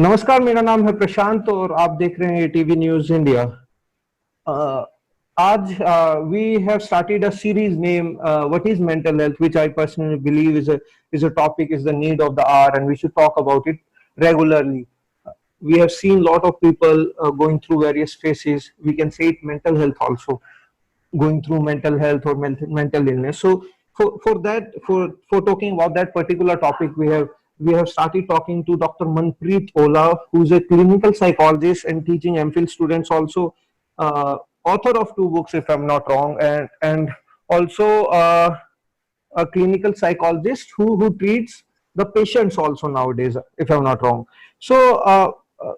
नमस्कार, मेरा नाम है प्रशांत और आप देख रहे हैं टीवी न्यूज़ इंडिया। Uh, आज we have started a series named "What is Mental Health," which I personally believe is a topic, is the need of the hour, and we should talk about it regularly. We have seen a lot of people going through various phases. We can say it mental health also, going through mental health or mental illness. So for talking about that particular topic, we have started talking to Dr. Manpreet Ola, who's a clinical psychologist and teaching MPhil students also, author of two books, if I'm not wrong, and also a clinical psychologist who treats the patients also nowadays, if I'm not wrong. So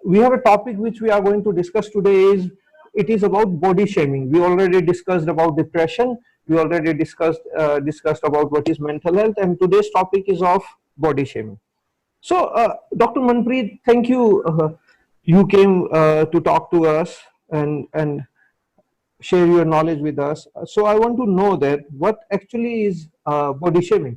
we have a topic which we are going to discuss today. It is about body shaming. We already discussed about depression. We already discussed about what is mental health, and today's topic is of body shaming. So, Dr. Manpreet, thank you. You came to talk to us and share your knowledge with us. So, I want to know that what actually is body shaming.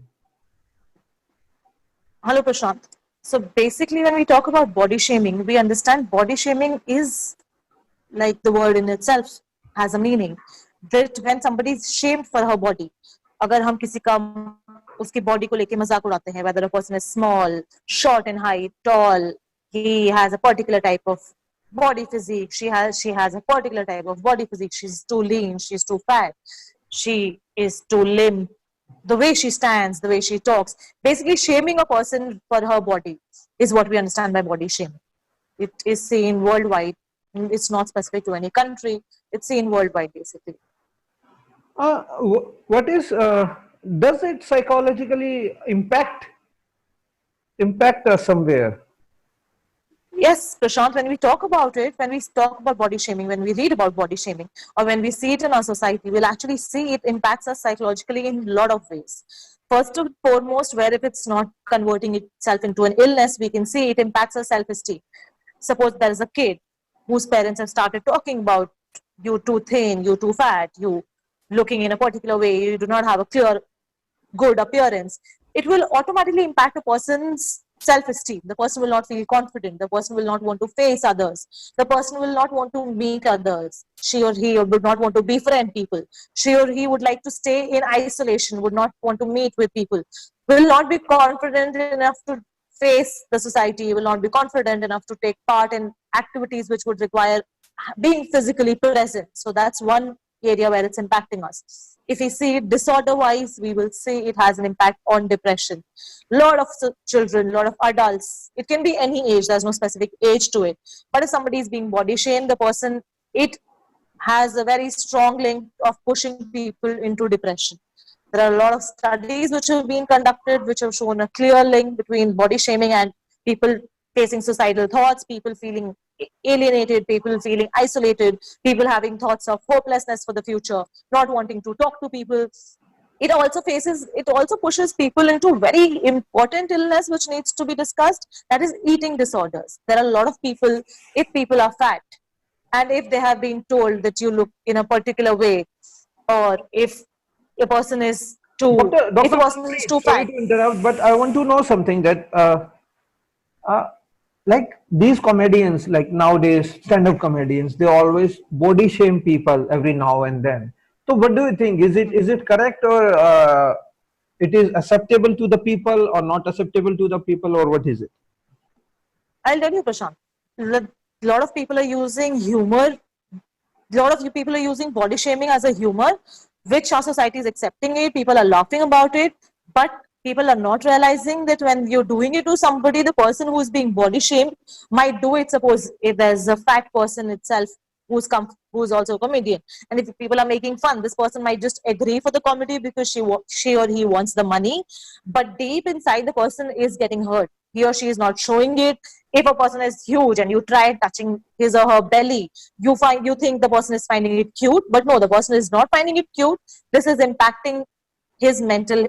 Hello, Prashant. So basically, when we talk about body shaming, we understand body shaming is like the word in itself has a meaning. That when somebody is shamed for her body, अगर हम किसी का उसकी body को लेके मजाक उड़ाते हैं, whether a person is small, short in height, tall, he has a particular type of body physique, she has a particular type of body physique, she's too lean, she's too fat, she is too limp, the way she stands, the way she talks. Basically, shaming a person for her body is what we understand by body shaming. It is seen worldwide. It's not specific to any country. It's seen worldwide, basically. What is does it psychologically impact us somewhere? Yes, Prashant, when we talk about it, when we talk about body shaming, when we read about body shaming, or when we see it in our society, we'll actually see it impacts us psychologically in a lot of ways. First and foremost, where if it's not converting itself into an illness, we can see it impacts our self-esteem. Suppose there is a kid whose parents have started talking about you too thin, you too fat, you looking in a particular way, you do not have a clear, good appearance, it will automatically impact a person's self-esteem. The person will not feel confident. The person will not want to face others. The person will not want to meet others. She or he would not want to befriend people. She or he would like to stay in isolation, would not want to meet with people, will not be confident enough to face the society, will not be confident enough to take part in activities which would require being physically present. So that's one area where it's impacting us. If we see it disorder wise, we will see it has an impact on depression. A lot of children, a lot of adults, it can be any age, there's no specific age to it. But if somebody is being body shamed, the person, it has a very strong link of pushing people into depression. There are a lot of studies which have been conducted which have shown a clear link between body shaming and people facing suicidal thoughts, people feeling alienated, people feeling isolated, people having thoughts of hopelessness for the future, not wanting to talk to people. It also pushes people into very important illness which needs to be discussed, that is eating disorders. There are a lot of people, if people are fat and if they have been told that you look in a particular way, or if a person is too, if a Dr. person is Manpreet, too sorry fat. to interrupt, but I want to know something that uh, like these comedians, like nowadays stand-up comedians, they always body shame people every now and then. So what do you think? Is it correct, or it is acceptable to the people or not acceptable to the people, or what is it? I'll tell you, Prashant, a lot of people are using humor. A lot of you people are using body shaming as a humor, which our society is accepting it. People are laughing about it, but people are not realizing that when you're doing it to somebody, the person who is being body shamed might do it. Suppose if there's a fat person itself who's also a comedian, and if people are making fun, this person might just agree for the comedy because she or he wants the money, but deep inside the person is getting hurt. He or she is not showing it. If a person is huge and you try touching his or her belly, you think the person is finding it cute, but no, the person is not finding it cute. This is impacting his mental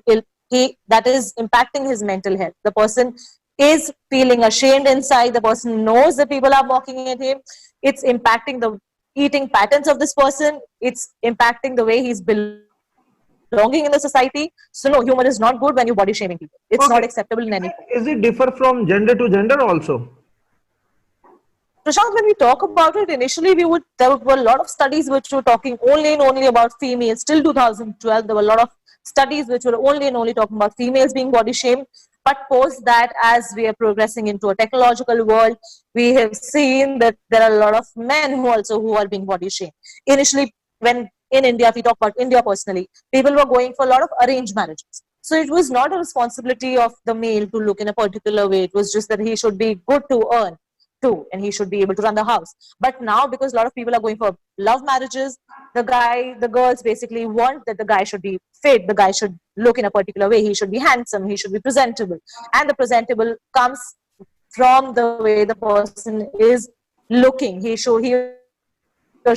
that is impacting his mental health. The person is feeling ashamed inside. The person knows that people are mocking at him. It's impacting the eating patterns of this person. It's impacting the way he's belonging in the society. So no, humor is not good when you body shaming people. It's not Okay. acceptable in any form. Is it differ from gender to gender also? Prashant, when we talk about it, initially there were a lot of studies which were talking only and only about females. Till 2012, there were a lot of studies which were only and only talking about females being body shamed. But post that, as we are progressing into a technological world, we have seen that there are a lot of men who are being body shamed. Initially, when in India, if we talk about India personally, people were going for a lot of arranged marriages. So it was not a responsibility of the male to look in a particular way. It was just that he should be good to earn too, and he should be able to run the house. But now, because a lot of people are going for love marriages, the girls basically want that the guy should be fit, the guy should look in a particular way, he should be handsome, he should be presentable. And the presentable comes from the way the person is looking. He or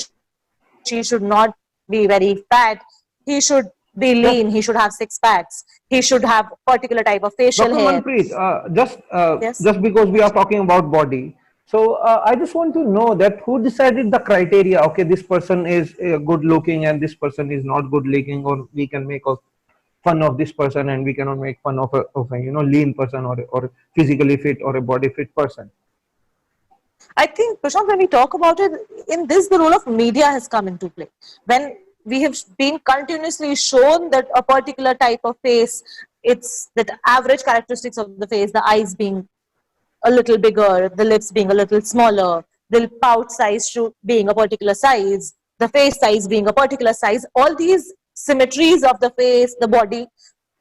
she should not be very fat. He should be Yes, lean. He should have six packs. He should have particular type of facial Dr. hair. Manpreet, Yes. just because we are talking about body, so I just want to know that who decided the criteria? Okay, this person is good looking and this person is not good looking, or we can make fun of this person and we cannot make fun of a lean person or physically fit or a body fit person. I think, Prashant, when we talk about it, in this, the role of media has come into play. When we have been continuously shown that a particular type of face, it's that average characteristics of the face, the eyes being a little bigger, the lips being a little smaller, the pout size being a particular size, the face size being a particular size, all these symmetries of the face, the body,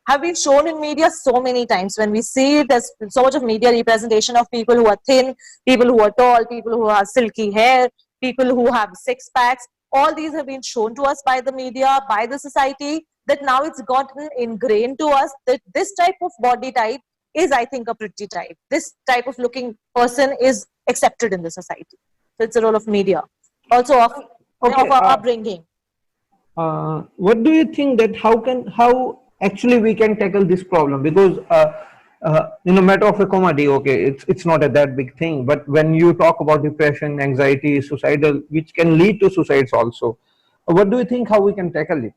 have been shown in media so many times. When we see it, there's so much of media representation of people who are thin, people who are tall, people who have silky hair, people who have six packs. All these have been shown to us by the media, by the society, that now it's gotten ingrained to us that this type of body type is, I think, a pretty type. This type of looking person is accepted in the society. So it's a role of media, also Okay, of our upbringing. what do you think that how actually we can tackle this problem? Because matter of a comedy, okay, it's not a that big thing, but when you talk about depression, anxiety, suicidal, which can lead to suicides also, what do you think how we can tackle it?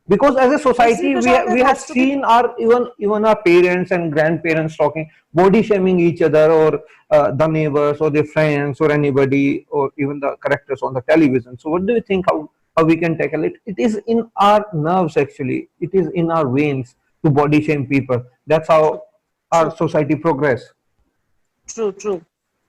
Because as a You see, society Prashant, we it have has to be seen our even our parents and grandparents talking body shaming each other, or the neighbors or their friends or anybody, or even the characters on the television. So what do you think how we can tackle it? It is in our nerves, actually it is in our veins to body shame people. That's true, how our true, society progress. true.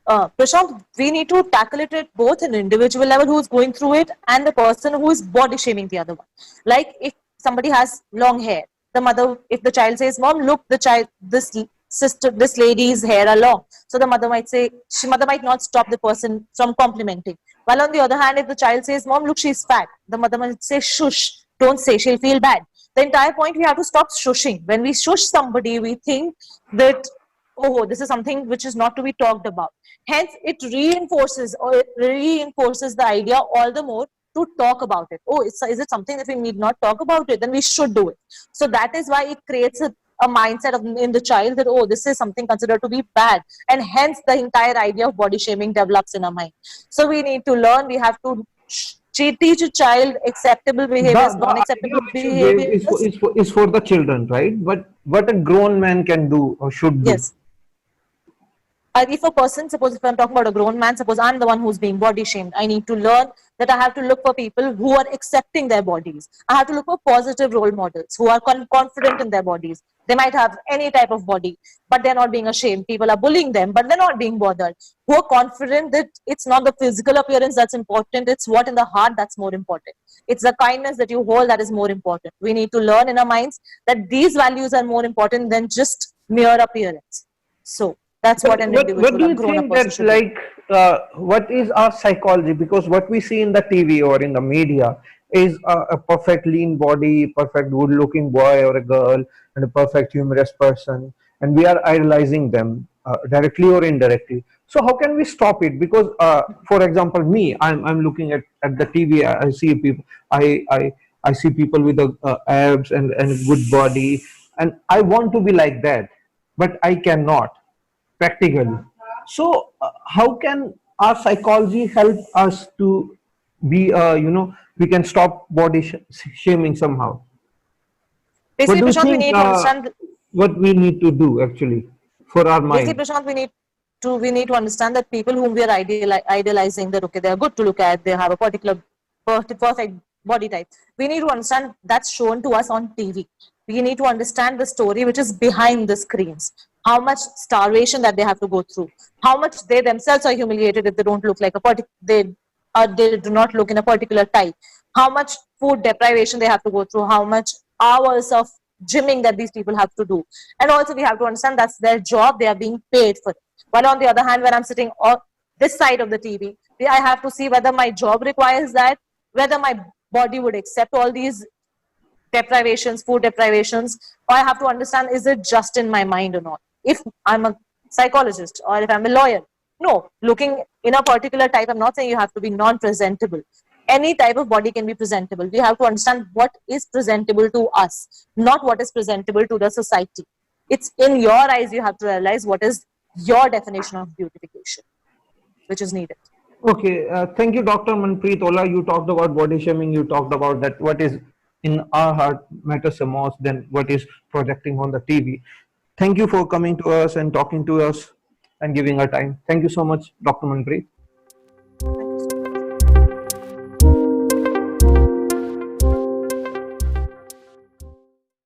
Prashant, we need to tackle it at both an individual level who is going through it and the person who is body shaming the other one. Like if somebody has long hair, the mother, if the child says, "Mom, look, the child, this lady's hair are long," so the mother might say, mother might not stop the person from complimenting. While on the other hand, if the child says, "Mom, look, she's fat," the mother might say, "Shush, don't say, she'll feel bad." The entire point, we have to stop shushing. When we shush somebody, we think that, oh, this is something which is not to be talked about. Hence, it reinforces the idea all the more to talk about it. Oh, is it something that we need not talk about it? Then we should do it. So that is why it creates a mindset in the child that, oh, this is something considered to be bad. And hence the entire idea of body shaming develops in our mind. So we need to learn, we have to teach a child acceptable behaviors, The idea non-acceptable which you gave behaviors. is for the children, right? But what a grown man can do or should do. Yes. If a person, suppose if I'm talking about a grown man, suppose I'm the one who's being body shamed, I need to learn that I have to look for people who are accepting their bodies. I have to look for positive role models who are confident in their bodies. They might have any type of body, but they're not being ashamed. People are bullying them, but they're not being bothered. Who are confident that it's not the physical appearance that's important, it's what in the heart that's more important. It's the kindness that you hold that is more important. We need to learn in our minds that these values are more important than just mere appearance. So that's what an What individual, do a you grown-up think person that should do. what is our psychology? Because what we see in the TV or in the media is a perfect lean body, perfect good looking boy or a girl, and a perfect humorous person, and we are idolizing them directly or indirectly. So how can we stop it? Because for example, me, I'm looking at the TV. I see people. I see people with abs and good body, and I want to be like that, but I cannot practically. So, how can our psychology help us to be, we can stop body shaming somehow? What Basically, do you Prashant, we think? need to understand. What we need to do actually for our Basically, mind? Prashant, we need we need to understand that people whom we are idealizing, that okay, they are good to look at, they have a particular perfect body type. We need to understand that's shown to us on TV. We need to understand the story which is behind the screens. How much starvation that they have to go through. How much they themselves are humiliated if they don't look like a they do not look in a particular type. How much food deprivation they have to go through. How much hours of gymming that these people have to do. And also we have to understand that's their job. They are being paid for it. While on the other hand, when I'm sitting on this side of the TV, I have to see whether my job requires that, whether my body would accept all these deprivations, food deprivations, or I have to understand, is it just in my mind or not? If I'm a psychologist or if I'm a lawyer, no, looking in a particular type, I'm not saying you have to be non-presentable. Any type of body can be presentable. We have to understand what is presentable to us, not what is presentable to the society. It's in your eyes, you have to realize what is your definition of beautification, which is needed. Okay, thank you, Dr. Manpreet Ola. You talked about body shaming. You talked about that what is in our heart matters the most than what is projecting on the TV. Thank you for coming to us and talking to us and giving our time. Thank you so much, Dr. Manpreet.